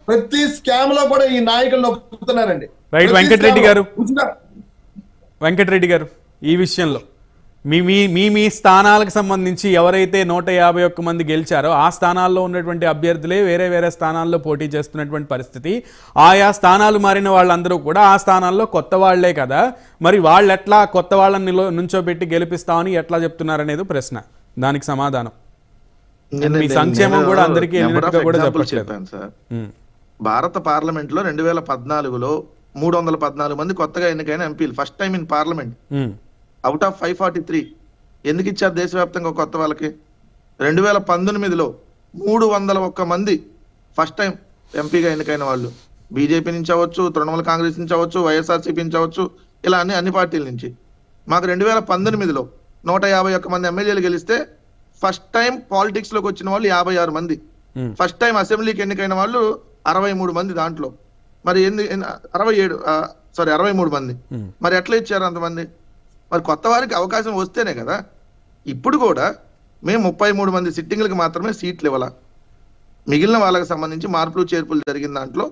ప్రతి స్కామ్ లో కూడా ఈ నాయకులు నొక్కుతున్నారండి. రైట్ వెంకటరెడ్డి గారు ఈ విషయంలో మీ స్థానాలకు సంబంధించి ఎవరైతే 151 మంది గెలిచారో ఆ స్థానాల్లో ఉన్నటువంటి అభ్యర్థులే వేరే వేరే స్థానాల్లో పోటీ చేస్తున్నటువంటి పరిస్థితి. ఆయా స్థానాలు మారిన వాళ్ళందరూ కూడా ఆ స్థానాల్లో కొత్త వాళ్లే కదా, మరి వాళ్ళు ఎట్లా కొత్త వాళ్ళని నుంచోబెట్టి గెలిపిస్తామని ఎట్లా చెప్తున్నారు అనేది ప్రశ్న. దానికి సమాధానం మీ సంక్షేమం కూడా అందరికీ కూడా చెప్పాను సార్. భారత పార్లమెంట్ లో 2014లో 314 మంది కొత్తగా ఎన్నికైన ఎంపీలు, first time in parliament. Out of 543 ఎందుకు ఇచ్చారు దేశవ్యాప్తంగా కొత్త వాళ్ళకి? 2019లో 301 మంది ఫస్ట్ టైం ఎంపీగా ఎన్నికైన వాళ్ళు, బీజేపీ నుంచి అవ్వచ్చు, తృణమూల కాంగ్రెస్ నుంచి అవ్వచ్చు, వైఎస్ఆర్సీపీ నుంచి అవ్వచ్చు, ఇలా అన్ని పార్టీల నుంచి. మాకు 2019లో 151 మంది ఎమ్మెల్యేలు గెలిస్తే ఫస్ట్ టైం పాలిటిక్స్ లోకి వచ్చిన వాళ్ళు 56 మంది, ఫస్ట్ టైం అసెంబ్లీకి ఎన్నికైన వాళ్ళు 63 మంది. దాంట్లో మరి 63 మంది. మరి ఎట్లా ఇచ్చారు అంతమంది? మరి కొత్త వారికి అవకాశం వస్తేనే కదా. ఇప్పుడు కూడా మేము 33 మంది సిట్టింగ్లకు మాత్రమే సీట్లు ఇవ్వాల. మిగిలిన వాళ్ళకి సంబంధించి మార్పులు చేర్పులు జరిగిన దాంట్లో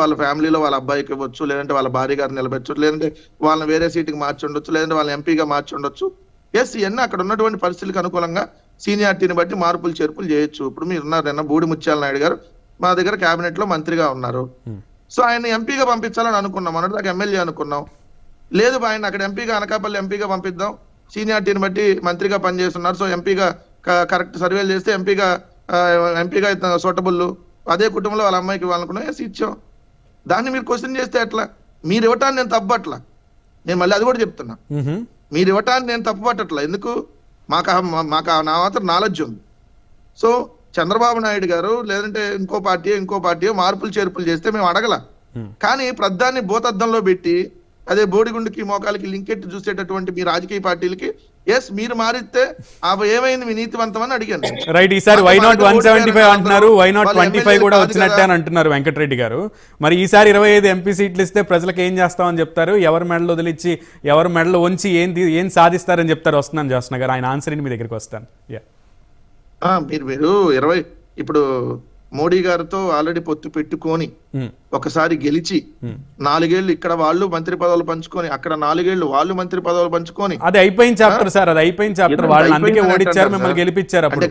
వాళ్ళ ఫ్యామిలీలో వాళ్ళ అబ్బాయికి ఇవ్వచ్చు, లేదంటే వాళ్ళ భార్య గారిని నిలబెట్టచ్చు, లేదంటే వాళ్ళని వేరే సీటుకి మార్చి ఉండొచ్చు, లేదంటే వాళ్ళని ఎంపీగా మార్చి ఉండొచ్చు. ఇవన్నీ అక్కడ ఉన్నటువంటి పరిస్థితులకు అనుకూలంగా సీనియారిటీని బట్టి మార్పులు చేర్పులు చేయొచ్చు. ఇప్పుడు మీరు ఉన్నారు బూడి ముత్యాల నాయుడు గారు మా దగ్గర కేబినెట్ లో మంత్రిగా ఉన్నారు. సో ఆయన ఎంపీగా పంపించాలని అనుకున్నాం, మొన్నటి దాకా ఎమ్మెల్యే అనుకున్నాం. లేదు ఆయన అక్కడ ఎంపీగా, అనకాపల్లి ఎంపీగా పంపిద్దాం, సీనియారిటీని బట్టి మంత్రిగా పనిచేస్తున్నారు, సో ఎంపీగా కరెక్ట్ సర్వేలు చేస్తే ఎంపీగా సూటబుల్, అదే కుటుంబంలో వాళ్ళ అమ్మాయికి ఇవ్వాలనుకున్నాం, ఇచ్చాం. దాన్ని మీరు క్వశ్చన్ చేస్తే ఎట్లా? మీరు ఇవ్వటాన్ని నేను తప్పట్లా, నేను మళ్ళీ అది కూడా చెప్తున్నా, మీరు ఇవ్వటాన్ని నేను తప్పుపట్టట్లా. ఎందుకు? మాకు నా మాత్రం నాలెడ్జ్ ఉంది. సో చంద్రబాబు నాయుడు గారు లేదంటే ఇంకో పార్టీ మార్పులు చేర్పులు చేస్తే మేము అడగల. కానీ ప్రధాన్ని భూతద్దంలో పెట్టి అదే బోడిగుండుకి మోకాలకి లింకెట్ చూసేటటువంటి మీ రాజకీయ పార్టీలకి మీరు మారిస్తే ఏమైంది మీ నీతివంతం అని అడిగాను. రైట్. ఈసారి వై నాట్ 175 అంటున్నారు, వై నాట్ 25 కూడా వచ్చినట్టే అని అంటున్నారు వెంకటరెడ్డి గారు. మరి ఈసారి 25 ఎంపీ సీట్లు ఇస్తే ప్రజలకు ఏం చేస్తామని చెప్తారు? ఎవరి మెడలు వదిలిచ్చి ఎవరి మెడలు వంచి ఏం సాధిస్తారని చెప్తారు? వస్తున్నాను జోష్న గారు, ఆయన ఆన్సర్ మీ దగ్గరికి వస్తాను. మీరు 20 ఇప్పుడు మోడీ గారితో ఆల్రెడీ పొత్తు పెట్టుకొని ఒకసారి గెలిచి 4 ఏళ్ళు ఇక్కడ వాళ్ళు మంత్రి పదవులు పంచుకొని, అక్కడ 4 ఏళ్ళు వాళ్ళు మంత్రి పదవులు పంచుకొని, అది అయిపోయిన చాప్టర్ సార్, అది అయిపోయిన చాప్టర్. వాళ్ళు అందుకే ఓడిచ్చారు, మిమ్మల్ని గెలిపించారు. అంటే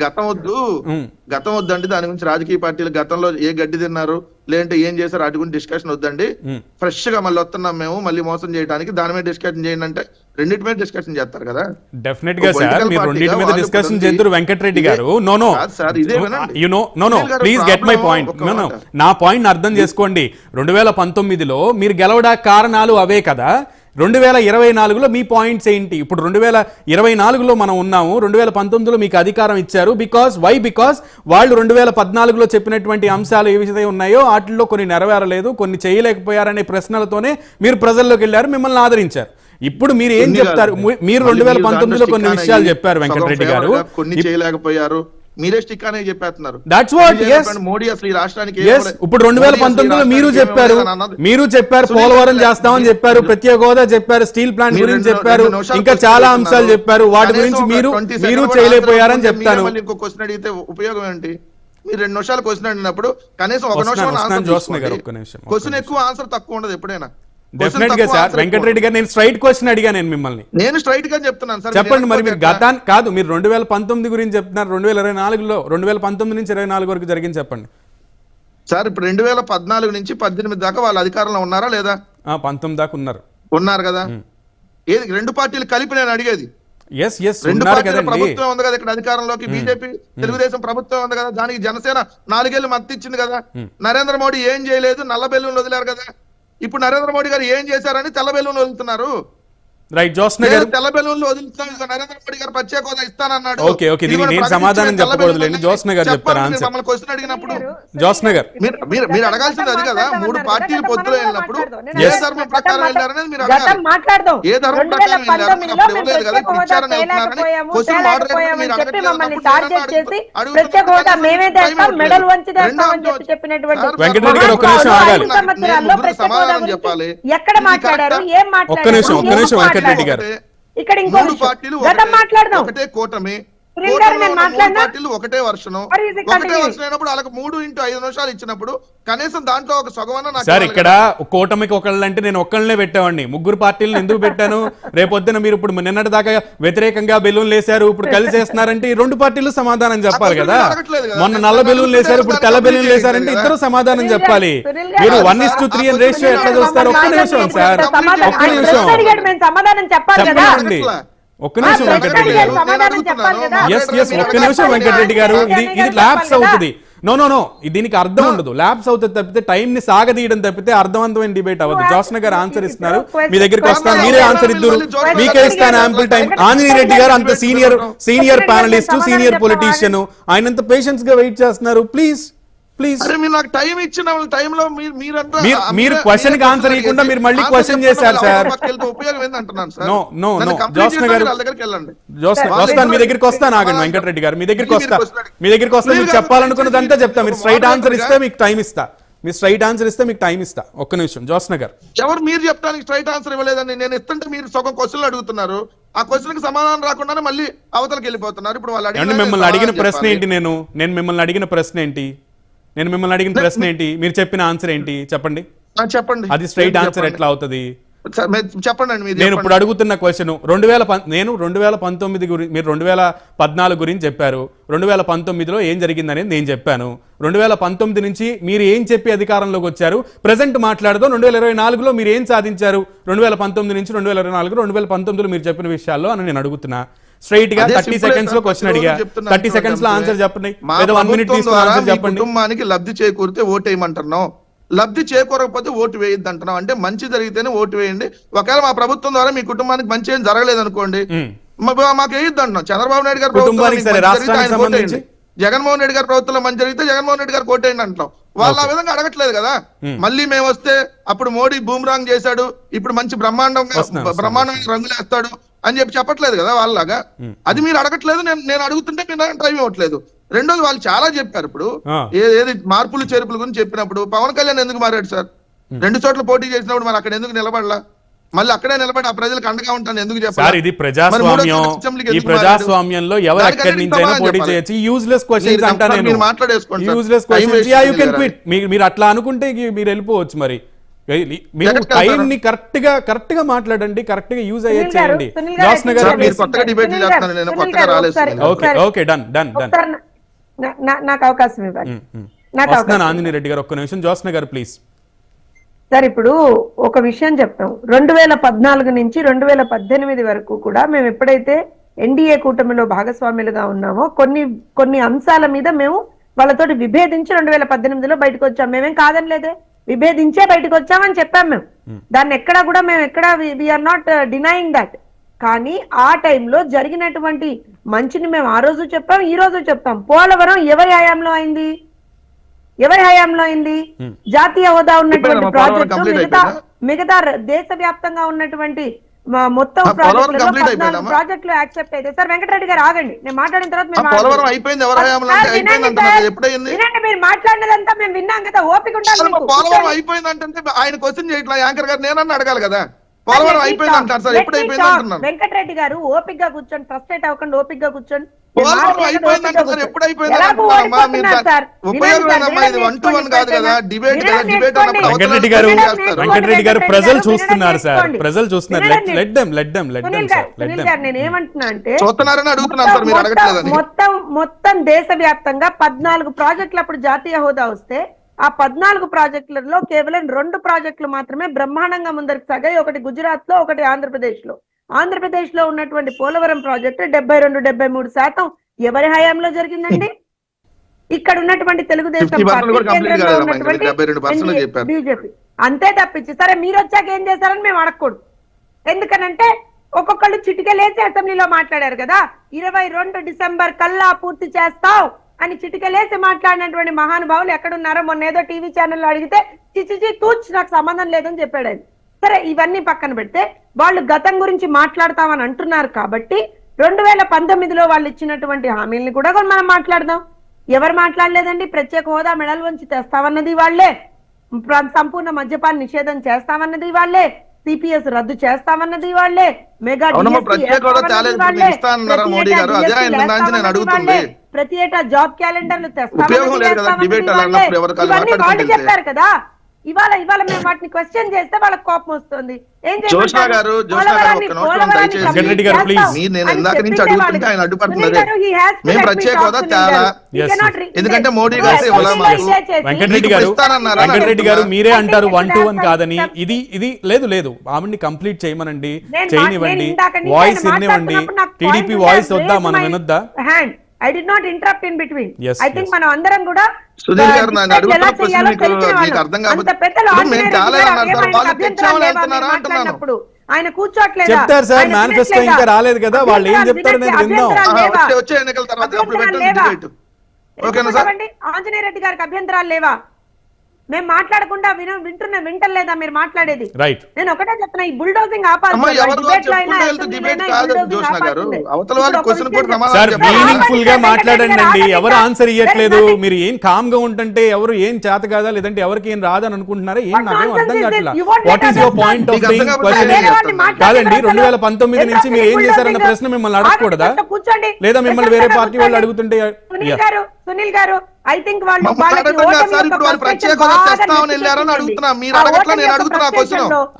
గతం వద్దండి, దాని గురించి రాజకీయ పార్టీలు గతంలో ఏ గడ్డి తిన్నారు లేదంటే ఏం చేశారు అటు గురించి డిస్కషన్ వద్దండి. ఫ్రెష్ గా మళ్ళీ వస్తున్నాం మేము మళ్ళీ మోసం చేయడానికి, దాని మీద డిస్కషన్ చేయండి అంటే రెండింటి మీద డిస్కషన్ చేస్తారు కదా. డెఫినెట్ గా సార్, మీరు రెండింటి మీద డిస్కషన్ చేద్దరు వెంకటరెడ్డి గారు. No please get my point. నా పాయింట్ అర్థం చేసుకోండి. 2019లో మీరు గెలవడానికి కారణాలు అవే కదా. 2024లో మీ పాయింట్స్ ఏంటి? ఇప్పుడు 2024లో మనం ఉన్నాము, 2019లో మీకు అధికారం ఇచ్చారు. బికాస్ వాళ్ళు 2014లో చెప్పినటువంటి అంశాలు ఏవైతే ఉన్నాయో వాటిల్లో కొన్ని నెరవేరలేదు, కొన్ని చేయలేకపోయారనే ప్రశ్నలతోనే మీరు ప్రజల్లోకి వెళ్ళారు, మిమ్మల్ని ఆదరించారు. ఇప్పుడు మీరు ఏం చెప్తారు? మీరు 2019లో కొన్ని విషయాలు చెప్పారు వెంకటరెడ్డి గారు, కొన్ని చేయలేకపోయారు, మీరే స్టిక్ అనే చెప్పేస్తున్నారు. That's what. మోడీ అసలు ఈ రాష్ట్రానికి ఇప్పుడు 2019లో మీరు చెప్పారు పోలవరం చేస్తామని చెప్పారు, ప్రత్యేక హోదా చెప్పారు, స్టీల్ ప్లాంట్ గురించి చెప్పారు, ఇంకా చాలా అంశాలు చెప్పారు. వాటి గురించి మీరు చేయలేకపోయారని చెప్తాను. ఇంకో క్వశ్చన్ అడిగితే ఉపయోగం ఏంటి? మీరు 2 నిమిషాలు క్వశ్చన్ అడిగినప్పుడు కనీసం 1 నిమిషం క్వశ్చన్ ఎక్కువ, ఆన్సర్ తక్కువ ఉండదు ఎప్పుడైనా. డెఫినెట్ గా సార్ వెంకటరెడ్డి గారు, నేను స్ట్రైట్ క్వశ్చన్ అడిగా, నేను స్ట్రైట్ గా చెప్తున్నాను సార్. చెప్పండి. మరి మీరు గతాన్ని కాదు, మీరు 2019 గురించి చెప్తున్నారు, 2024లో 2019 నుంచి 24 వరకు జరిగింది చెప్పండి సార్. ఇప్పుడు 2014 నుంచి 18 దాకా వాళ్ళు అధికారంలో ఉన్నారా లేదా? 19 దాకా ఉన్నారు కదా. ఏది 2 పార్టీలు కలిపి నేను అడిగేది. 2 పార్టీల ప్రభుత్వం ఉంది కదా ఇక్కడ అధికారంలోకి, బీజేపీ తెలుగుదేశం ప్రభుత్వం ఉంది కదా, దానికి జనసేన 4 ఏళ్ళు మద్దతు ఇచ్చింది కదా. నరేంద్ర మోడీ ఏం చేయలేదు, నల్ల బెలూన్లు వదిలారు కదా. ఇప్పుడు నరేంద్ర మోడీ గారు ఏం చేశారని తెల్ల బెలూన్లు వదులుతున్నారు. రైట్. జోష్న గారు, తెల్ల బెలూన్లు వదులుతున్నాం, నరేంద్ర మోడీ గారు ప్రత్యేక హోదా ఇస్తానన్నాడు. నేను సమాధానం చెప్పకూడదు. జోష్న గారు చెప్తారు మమ్మల్ని క్వశ్చన్ అడిగినప్పుడు. జోష్న గారు, మీరు అడగాల్సింది అది కదా. 3 పార్టీలు పొత్తులో వెళ్ళినప్పుడు ఏ ధర్మం ప్రకారం వెళ్ళారనేది మీరు అడగాలి. ఏ ధర్మం ప్రకారం వెళ్ళారు అప్పుడు ఇవ్వలేదు కదా, ఇప్పుడు ఇచ్చారని వెళ్తున్నారని క్వశ్చన్ మోడరేటర్ మీరు అడగట్లేదు. వెంకటరెడ్డి గారు ఒక్క నిమిషం ఆగాలి. సమాధానం చెప్పాలి. ఎక్కడ మాట్లాడారు, ఏం మాట్లాడారు? ఒక్క నిమిషం వెంకటరెడ్డి గారు. ఇక్కడ ఇంకో పార్టీలు ఒకటే కూటమి, సునీల్ గారు నేను మాట్లాడినా పార్టీలు ఒకటే వర్షన్ అయినప్పుడు వాళ్ళకి 3x5 నిమిషాలు ఇచ్చినప్పుడు కనీసం దాంట్లో ఒక సగమన్న సార్ ఇక్కడ కూటమికి ఒకళ్ళంటే నేను ఒక్కళ్ళనే పెట్టేవాడిని, ముగ్గురు పార్టీలను ఎందుకు పెట్టాను? రేపొద్దున మీరు ఇప్పుడు నిన్నటి దాకా వ్యతిరేకంగా బెలూన్లు వేశారు, ఇప్పుడు కలిసి వేస్తున్నారంటే ఈ 2 పార్టీలు సమాధానం చెప్పాలి కదా. మొన్న నల్ల బెలూన్లు వేశారు, ఇప్పుడు తెల్ల బెలూన్లు వేశారంటే ఇద్దరు సమాధానం చెప్పాలి. మీరు 1:3 అని రేషియో ఎట్లా చూస్తారు? ఒక్క నిమిషం సార్, ఒక్క నిమిషం చెప్పండి, ఒక్క నిమిషం వెంకటరెడ్డి గారు. ఒక్క నిమిషం వెంకటరెడ్డి గారు, ఇది ల్యాప్స్ అవుతుంది. నో నో నో, దీనికి అర్థం ఉండదు, ల్యాప్స్ అవుతుంది తప్పితే, టైం ని సాగదీయడం తప్పితే అర్థవంతమైన డిబేట్ అవ్వదు. జోష్న గారు ఆన్సర్ ఇస్తున్నారు, మీ దగ్గరికి వస్తాను, మీరే ఆన్సర్ ఇద్దరు, మీకే ఇస్తాను యాంపుల్ టైం. ఆంజనేయ రెడ్డి గారు అంత సీనియర్ ప్యానలిస్ట్, సీనియర్ పొలిటీషియన్, ఆయనంత పేషెన్స్ గా వెయిట్ చేస్తున్నారు. ప్లీజ్ ప్లీజ్, నాకు టైం ఇచ్చిన టైంలో మీరు క్వశ్చన్ కి ఆన్సర్ ఇవ్వకుండా మీరు మళ్ళీ క్వశ్చన్ చేశారు సార్. ఉపయోగం ఏంటంటున్నాను sir. No no no, Joshna గారు వస్తాను, మీ దగ్గరికి వస్తాను, ఆగండి వెంకటరెడ్డి గారు, మీ దగ్గరికి వస్తా, మీరు చెప్పాలనుకున్నదంతా చెప్తా. మీరు స్ట్రైట్ ఆన్సర్ ఇస్తే మీకు టైం ఇస్తా, మీరు స్ట్రైట్ ఆన్సర్ ఇస్తే మీకు టైం ఇస్తా. ఒక్క నిమిషం జోష్న గారు. ఎవరు మీరు చెప్తానికి స్ట్రైట్ ఆన్సర్ ఇవ్వలేదని నేను ఇస్తుంటే మీరు సగం క్వశ్చన్లు అడుగుతున్నారు, ఆ క్వశ్చన్ కి సమాధానం రాకుండానే మళ్ళీ అవతలకి వెళ్ళిపోతున్నారు. ఇప్పుడు వాళ్ళు మిమ్మల్ని అడిగిన ప్రశ్న ఏంటి? నేను మిమ్మల్ని అడిగిన ప్రశ్న ఏంటి? మీరు చెప్పిన ఆన్సర్ ఏంటి చెప్పండి. అది స్ట్రైట్ ఆన్సర్ ఎట్లా అవుతుంది చెప్పండి. నేను ఇప్పుడు అడుగుతున్న క్వశ్చన్ 2019 గురించి, మీరు 2014 గురించి చెప్పారు. 2019లో ఏం జరిగిందనేది నేను చెప్పాను. 2019 నుంచి మీరు ఏం చెప్పి అధికారంలోకి వచ్చారు, ప్రెసెంట్ మాట్లాడదాం. 2024లో మీరు ఏం సాధించారు? 2019 నుంచి 2024, 2019లో మీరు చెప్పిన విషయాల్లో అని నేను అడుగుతున్నా. స్ట్రైట్ గా 30 సెకండ్స్ లో క్వశ్చన్ అడిగా, 30 సెకండ్స్ లో ఆన్సర్ చెప్పండి, లేదా 1 మినిట్ తీసుకుని ఆన్సర్ చెప్పండి. కుటుంబానికి లబ్ధి చేకూరితే ఓటు వేయమంటున్నావు, లబ్ధి చేకూరకపోతే ఓటు వేయద్దు అంటున్నావు. అంటే మంచి జరిగితేనే ఓటు వేయండి. ఒకవేళ మా ప్రభుత్వం ద్వారా మీ కుటుంబానికి మంచి ఏం జరగలేదు అనుకోండి, మాకు వేయద్దు అంటున్నాం. చంద్రబాబు నాయుడు గారు ప్రభుత్వం, జగన్మోహన్ రెడ్డి గారి ప్రభుత్వంలో మంచి జరిగితే జగన్మోహన్ రెడ్డి గారు కోటేయండి అంటాం. వాళ్ళు ఆ విధంగా అడగట్లేదు కదా. మళ్ళీ మేము వస్తే అప్పుడు మోడీ బూమ్రాంగ్ చేశాడు, ఇప్పుడు మంచి బ్రహ్మాండంగా రంగులేస్తాడు అని చెప్పట్లేదు కదా వాళ్ళలాగా. అది మీరు అడగట్లేదు, నేను అడుగుతుంటే మీరు టైం ఇవ్వట్లేదు. రెండోది వాళ్ళు చాలా చెప్పారు. ఇప్పుడు ఏది మార్పులు చేర్పుల గురించి చెప్పినప్పుడు పవన్ కళ్యాణ్ ఎందుకు మారాడు సార్? 2 చోట్ల పోటీ చేసినప్పుడు మరి అక్కడ ఎందుకు నిలబడలా? మళ్ళీ అక్కడే నిలబడి ఆ ప్రజలకు అండగా ఉంటాను ఎందుకు చెప్పారు? ఇది ప్రజాస్వామ్యం, ఈ ప్రజాస్వామ్యంలో ఎవరు ఎక్కడి నుంచైనా పోటీ చేయొచ్చు. యూజ్లెస్ క్వశ్చన్స్ అంటా నేను, useless questions, yeah you can quit. మీరు అట్లా అనుకుంటే మీరు వెళ్ళిపోవచ్చు. మరి మీరు టైం ని కరెక్ట్ గా మాట్లాడండి, కరెక్ట్ గా యూజ్ అయ్యే చేయండి. జోష్న గారు ఓకే, డన్ డన్ డన్, నాకు అవకాశం ఇవ్వండి. ఆంజనేయ రెడ్డి గారు ఒక్క నిమిషం. జోష్న గారు ప్లీజ్. సార్ ఇప్పుడు ఒక విషయం చెప్తాం, 2014 నుంచి 2018 వరకు కూడా మేము ఎప్పుడైతే ఎన్డీఏ కూటమిలో భాగస్వాములుగా ఉన్నామో కొన్ని అంశాల మీద మేము వాళ్ళతోటి విభేదించి 2018లో బయటకు వచ్చాం. మేమేం కాదని లేదే, విభేదించే బయటకు వచ్చామని చెప్పాం మేము. దాన్ని ఎక్కడా కూడా మేము వీఆర్ నాట్ డినైయింగ్ దట్. కానీ ఆ టైంలో జరిగినటువంటి మంచిని మేము ఆ రోజు చెప్పాం, ఈ రోజు చెప్తాం. పోలవరం ఎవరి హయాంలో అయింది? జాతీయ హోదా ఉన్నటువంటి ప్రాజెక్టు, మిగతా దేశవ్యాప్తంగా ఉన్నటువంటి మొత్తం ప్రాజెక్టులు యాక్సెప్ట్ అయితే. సార్ వెంకటరెడ్డి గారు ఆగండి, నేను మాట్లాడిన తర్వాత మీరు మాట్లాడినదంతా మేము విన్నాం కదా, ఓపిక ఉండాలి. పోలవరం అయిపోయిందంటే ఆయన క్వశ్చన్ చేయట్లా, యాంకర్ గారు నేనన్నా అడగాలి కదా. పోలవరం అయిపోయింది అంటారు సార్, ఎప్పుడు అయిపోయింది అంటున్నాను. వెంకటరెడ్డి గారు ఓపికగా కూర్చోండి, ఫ్రస్ట్రేట్ అవ్వకండి, ఓపికగా కూర్చోండి. పోలవరం అయిపోయింది అంటారు సార్, ఎప్పుడు అయిపోయింది? వెంకటరెడ్డి గారు ప్రజలు చూస్తున్నారు సార్, ప్రజలు చూస్తున్నారు. నేను ఏమంటున్నా అంటే చూస్తున్నారని అడుగుతున్నారు సార్, మీరు అడగట్లేదని. మొత్తం దేశవ్యాప్తంగా 14 ప్రాజెక్టులు అప్పుడు జాతీయ హోదా వస్తే ఆ 14 ప్రాజెక్టులలో కేవలం 2 ప్రాజెక్టులు మాత్రమే బ్రహ్మాండంగా ముందరికి సాగాయి. ఒకటి గుజరాత్ లో, ఒకటి ఆంధ్రప్రదేశ్ లో. ఆంధ్రప్రదేశ్ లో ఉన్నటువంటి పోలవరం ప్రాజెక్టు 72-73% ఎవరి హయాంలో జరిగిందండి? ఇక్కడ ఉన్నటువంటి తెలుగుదేశం బీజేపీ. అంతే తప్పించి సరే మీరు వచ్చాక ఏం చేశారని మేము అడగకూడదు. ఎందుకనంటే ఒక్కొక్కళ్ళు చిటికలేసి అసెంబ్లీలో మాట్లాడారు కదా, 22 డిసెంబర్ కల్లా పూర్తి చేస్తాం అని చిటికలేసి మాట్లాడినటువంటి మహానుభావులు ఎక్కడున్నారో మొన్న ఏదో టీవీ ఛానల్లో అడిగితే చిచిచి తూచ్ నాకు సంబంధం లేదని చెప్పాడు ఆయన. సరే ఇవన్నీ పక్కన పెడితే వాళ్ళు గతం గురించి మాట్లాడతామని అంటున్నారు కాబట్టి 2019లో వాళ్ళు ఇచ్చినటువంటి హామీల్ని కూడా మనం మాట్లాడదాం. ఎవరు మాట్లాడలేదండి? ప్రత్యేక హోదా మెడల్ వంచి తెస్తామన్నది వాళ్లే, సంపూర్ణ మద్యపాన నిషేధం చేస్తామన్నది వాళ్లే, సిపిఎస్ రద్దు చేస్తామన్నది వాళ్ళే, మెగా అవునమ్మా, DSC ప్రత్యేక హోదా తేలేదు, ఇప్పుడు వాళ్ళే, మీరు ఇస్తా అన్నారా ప్రతి మోడీ ఏటా గారు? అదే DSC ఆయన నుంచి నేను వేస్తామన్నది అడుగుతుంది. వాళ్ళే, ప్రతి ఏటా జాబ్ క్యాలెండర్లు ఉపయోగం లేదు కదా, డిబేట్ అలా అన్నప్పుడు ఎవరు కాదు ఇవన్నీ వాళ్ళు మాట్లాడుకుంటే. చెప్పారు కదా. ఇవాళ మేము వాటిని క్వశ్చన్ చేస్తే వాళ్ళకి కోపం వస్తుంది. ఏం జోష్నా గారు ఒక్క నిమిషం దయచేసి. వెంకటరెడ్డి గారు, please. మీరు నేను ఇందాక నుంచి అడుగుతుంటే ఆయన అడ్డుపడుతున్నదే. మేము ప్రత్యేక హోదా తేలా, ఎందుకంటే మోడీ గారు ఇవ్వాలా మాకు. వెంకటరెడ్డి గారు, ఇస్తానన్నారా? వెంకటరెడ్డి గారు మీరే అంటారు 1 to 1 కాదని. ఇది లేదు ఆవిడ్ని కంప్లీట్ చేయమనండి, చేయనివ్వండి, వాయిస్ వినివ్వండి. టీడీపీ వాయిస్ వద్దా, మనం వినొద్దా? I did not interrupt in between. Yes, I think yes. మనం అందరం కూడా సునీల్ గారు నన్ను అడుగుతున్న ప్రశ్న మీకు అర్థం కాకపోతే మేము తేలేదన్నారు, వాళ్ళు తెచ్చామని వెళ్తున్నారా అంటున్నాను. ఆయన కూర్చోట్లేదా? చెప్తారు సార్, మేనిఫెస్టో ఇంకా రాలేదు కదా, వాళ్ళు ఏం చెప్తారు అనేది విందాం. వచ్చే ఎన్నికల తర్వాత అప్పుడు పెట్టండి డిబేట్. ఓకేనా సార్? ఆంజనేయ రెడ్డి గారికి అభ్యంతరాలు లేవా? మేము మాట్లాడకుండా వింటలేదా మీరు మాట్లాడేది? రైట్. నేను ఒకటే చెప్తున్నా, ఈ బుల్డోజింగ్ ఆపాలి. సార్ మీనింగ్ఫుల్ గా మాట్లాడండి అండి. ఎవరు ఆన్సర్ ఇవ్వట్లేదు, మీరు ఏం కామ్ గా ఉంటుంటే ఎవరు ఏం చేత కాదా, లేదంటే ఎవరికి ఏం రాదని అనుకుంటున్నారా? ఏం నాకేం అర్థం కావట్లా. What is your point of being questioning? కాదండి, 2019 నుంచి మీరు ఏం చేశారన్న ప్రశ్న మిమ్మల్ని అడగకూడదా? లేదా మిమ్మల్ని వేరే పార్టీ వాళ్ళు అడుగుతుంటే? సునీల్ గారు, ఐ థింక్ వాళ్ళు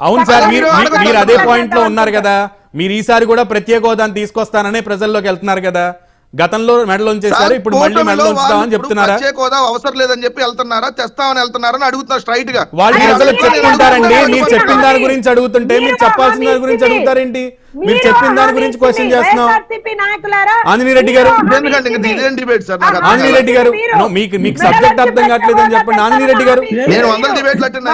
అవును సార్, మీరు అదే పాయింట్ లో ఉన్నారు కదా. మీరు ఈసారి కూడా ప్రత్యేక హోదాను తీసుకొస్తాననే ప్రజల్లోకి వెళ్తున్నారు కదా. గతంలో మెడలో ఉంచేసారు, ఇప్పుడు మళ్ళీ మెడలో ఉంచుతామని చెప్తున్నారా? ప్రత్యేక హోదా అవసరం లేదని చెప్పి వెళ్తున్నారా, తెస్తామని వెళ్తున్నారని అడుగుతున్నారు స్ట్రైట్ గా. వాళ్ళు ప్రజలకు చెప్పుకుంటారండి. మీరు చెప్పిన దాని గురించి అడుగుతుంటే మీరు చెప్పాల్సిన దాని గురించి అడుగుతారేంటి? మీరు చెప్పిన దాని గురించి క్వశ్చన్ చేస్తున్నాం. ఆంజనేయ రెడ్డి గారు, ఆంజనేయ రెడ్డి గారు, మీకు సబ్జెక్ట్ అర్థం కావట్లేదు అని చెప్పండి. ఆంజనేయ రెడ్డి గారు, నేను 100 డిబేట్లు అటెండ్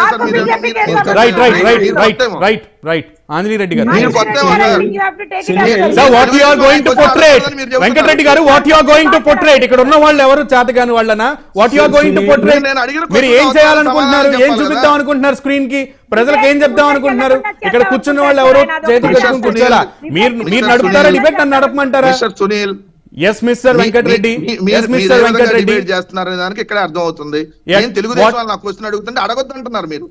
రైట్ ఆంజనేయ రెడ్డి గారు, what you are going to portray Venkatareddy గారు, what you are going to portray? ఇక్కడ ఉన్న వాళ్ళు ఎవరు చేతగాని వాళ్ళనా? What you are going to portray? మీరు ఏం చేయాలనుకుంటున్నారు? ఏం చూపిద్దాం అనుకుంటున్నారు స్క్రీన్ కి? ప్రజలకు ఏం చెప్దాం అనుకుంటున్నారు? ఇక్కడ కూర్చున్న వాళ్ళు ఎవరు చేతులు కట్టుకుని కూర్చోాలా? మీరు నడుపుతారా డిబేట్, నన్ను నడపమంటారా? సునీల్, ఎస్ మిస్టర్ వెంకటరెడ్డి, చేస్తున్నారనే దానికి ఇక్కడ అర్థం అవుతుంది. తెలుగుదేశం వాళ్ళు నాకు క్వశ్చన్ అడుగుతుంటే అడగొద్దు అంటున్నారు మీరు.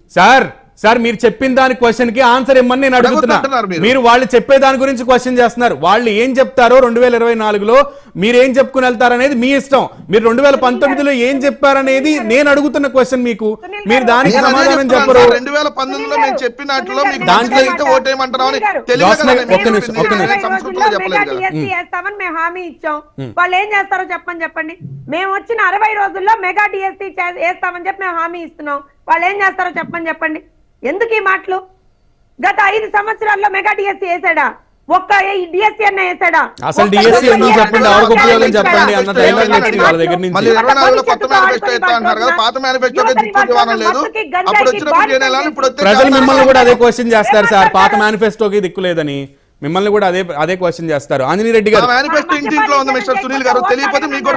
సార్ మీరు చెప్పిన దాని క్వశ్చన్ కి ఆన్సర్ ఇమ్మని నేను అడుగుతున్నా. మీరు వాళ్ళు చెప్పే దాని గురించి క్వశ్చన్ చేస్తున్నారు. వాళ్ళు ఏం చెప్తారో 2024లో మీరు ఏం చెప్పుకుని వెళ్తారనేది మీ ఇష్టం. మీరు 2019లో ఏం చెప్పారనేది నేను అడుగుతున్న క్వశ్చన్. మీకు మీరు దానికి సమాధానం చెప్పరు. 2019లో మేము చెప్పినట్లు మీకు దాంట్లో ఓటేయమంటారు అని మేము హామీ ఇచ్చాం. వాళ్ళు ఏం చేస్తారో చెప్పండి. మేము వచ్చిన 60 రోజుల్లో మెగా డిఎస్సీ వేస్తామని చెప్పి మేము హామీ ఇస్తున్నాం. వాళ్ళు ఏం చేస్తారో చెప్పండి. ఎందుకు ఈ మాటలు? గత 5 సంవత్సరాల్లో మెగా డిఎస్సీ వేసాడా? ఒక్క డిఎస్సీ అన్న వేసాడా? అసలు డిఎస్సీ ఎందుకు చెప్పండి, ఎవరికి ఉపయోగం చెప్పండి అన్న డైలాగ్ వచ్చింది వాళ్ళ దగ్గర నుంచి. ప్రజలు మిమ్మల్ని కూడా అదే క్వశ్చన్ చేస్తారు సార్, పాత మేనిఫెస్టోకి దిక్కు లేదని. మిమ్మల్ని కూడా అదే క్వశ్చన్ చేస్తారు. ఆంజనేయ రెడ్డి గారు, మేనిఫెస్టో ఇంటింట్లో ఉంది మిస్టర్ సునీల్ గారు, తెలియకపోతే మీకు